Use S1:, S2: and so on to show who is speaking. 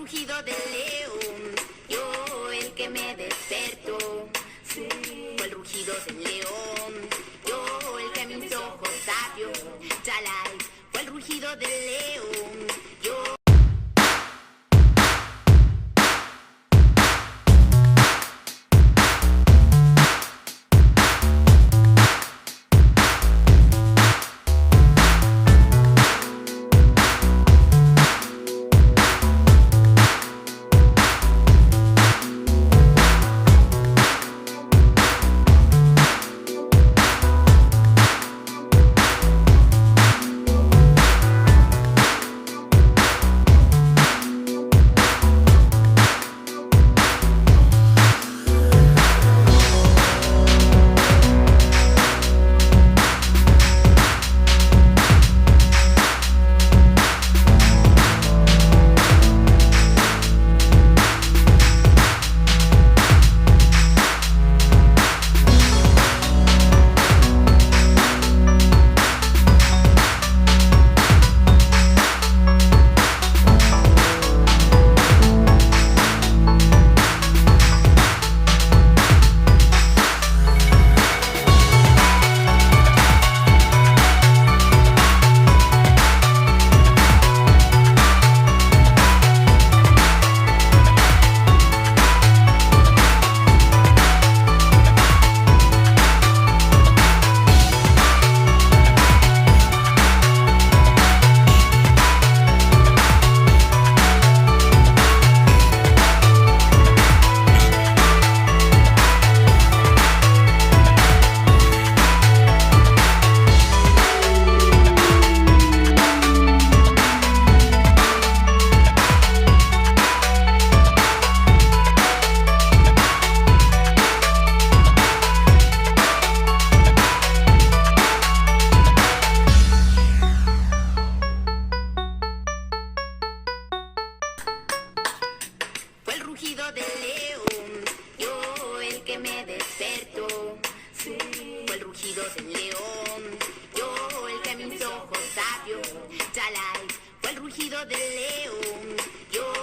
S1: rugido del león, yo el que me despertó. Sí. Fue el rugido del león, yo el que mis ojos abrió. Chalai, fue el rugido del león, yo. Rugido del león, yo el que me despertó. Sí. Fue el rugido del león, yo el que mis ojos abrió. Chalai, fue el rugido del león.